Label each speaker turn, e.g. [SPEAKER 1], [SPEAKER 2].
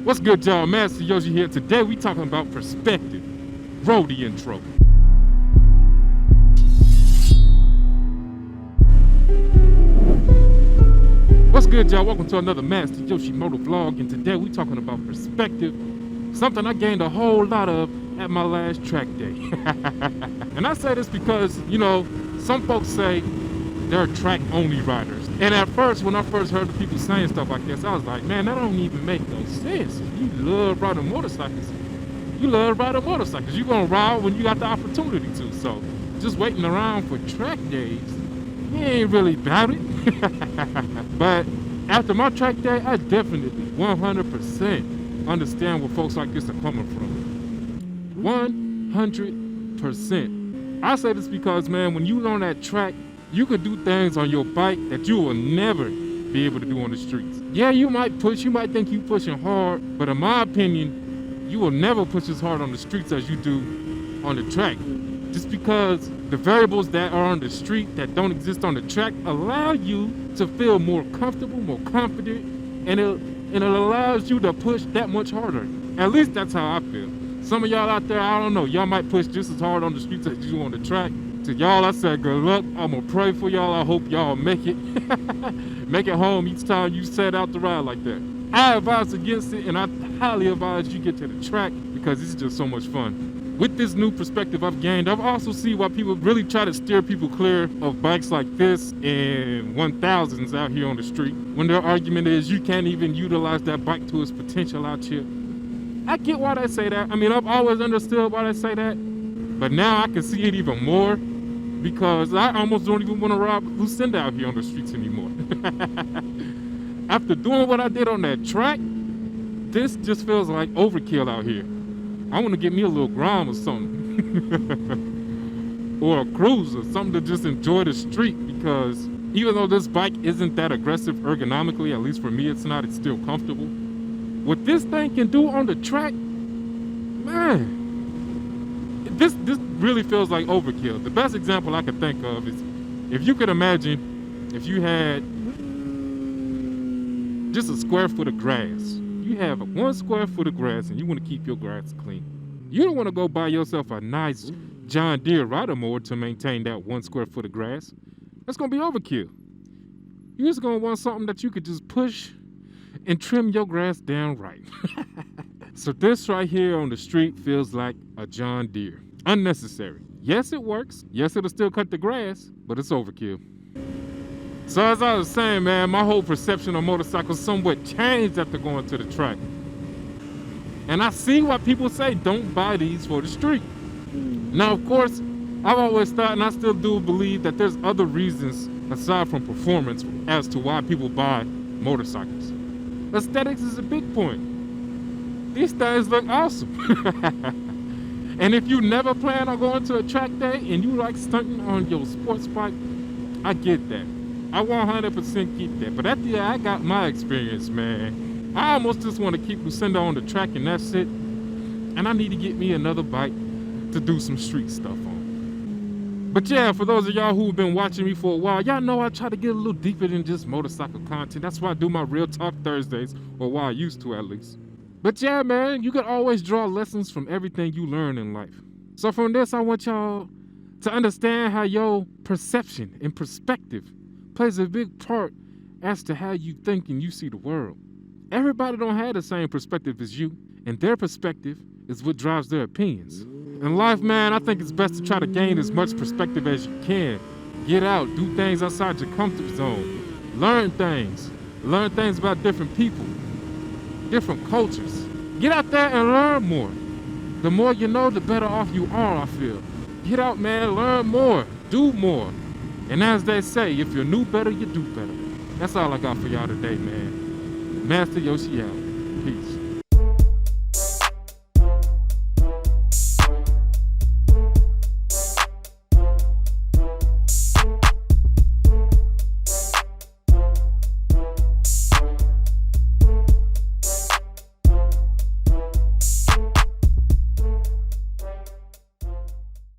[SPEAKER 1] What's good, y'all? Master Yoshi here. Today we talking about perspective. Roll the intro. What's good, y'all? Welcome to another Master Yoshi Moto vlog, and today we talking about perspective. Something I gained a whole lot of at my last track day. And I say this because, you know, some folks say they're track-only riders. And at first, when I first heard the people saying stuff like this, I was like, man, that don't even make no sense. You love riding motorcycles. You're gonna ride when you got the opportunity to. So just waiting around for track days, you ain't really about it. But after my track day, I definitely 100% understand where folks like this are coming from. 100%. I say this because, man, when you on that track, you can do things on your bike that you will never be able to do on the streets. Yeah, you might push, you might think you pushing hard, but in my opinion, you will never push as hard on the streets as you do on the track. Just because the variables that are on the street that don't exist on the track allow you to feel more comfortable, more confident, and it allows you to push that much harder. At least that's how I feel. Some of y'all out there, I don't know, y'all might push just as hard on the streets as you do on the track. To y'all, I said good luck. I'm gonna pray for y'all. I hope y'all make it. Make it home each time you set out to ride like that. I advise against it, and I highly advise you get to the track because it's just so much fun. With this new perspective I've gained, I've also seen why people really try to steer people clear of bikes like this and 1000s out here on the street, when their argument is you can't even utilize that bike to its potential out here. I get why they say that. I mean, I've always understood why they say that, but now I can see it even more because I almost don't even want to ride Lucinda out here on the streets anymore. After doing what I did on that track, this just feels like overkill out here. I want to get me a little Grom or something. Or a cruiser, something to just enjoy the street, because even though this bike isn't that aggressive ergonomically, at least for me it's not, it's still comfortable. What this thing can do on the track, man, this really feels like overkill. The best example I could think of is, if you could imagine if you had just a square foot of grass. You have 1 square foot of grass and you want to keep your grass clean. You don't want to go buy yourself a nice John Deere rider mower to maintain that 1 square foot of grass. That's going to be overkill. You're just going to want something that you could just push and trim your grass down right. So this right here on the street feels like a John Deere. Unnecessary. Yes, it works. Yes, it'll still cut the grass, but it's overkill. So as I was saying, man, my whole perception of motorcycles somewhat changed after going to the track. And I see why people say don't buy these for the street. Now, of course, I've always thought, and I still do believe, that there's other reasons aside from performance as to why people buy motorcycles. Aesthetics is a big point. These things look awesome. And if you never plan on going to a track day and you like stunting on your sports bike, I get that. I 100% keep that. But at the end, I got my experience, man. I almost just want to keep Lucinda on the track and that's it. And I need to get me another bike to do some street stuff on. But yeah, for those of y'all who've been watching me for a while, y'all know I try to get a little deeper than just motorcycle content. That's why I do my Real Talk Thursdays, or why I used to at least. But yeah, man, you can always draw lessons from everything you learn in life. So from this, I want y'all to understand how your perception and perspective plays a big part as to how you think and you see the world. Everybody don't have the same perspective as you, and their perspective is what drives their opinions. In life, man, I think it's best to try to gain as much perspective as you can. Get out, do things outside your comfort zone. Learn things about different people, different cultures. Get out there and learn more. The more you know, the better off you are, I feel. Get out, man, learn more, do more. And as they say, if you knew better, you do better. That's all I got for y'all today, man. Master Yoshi out. Peace.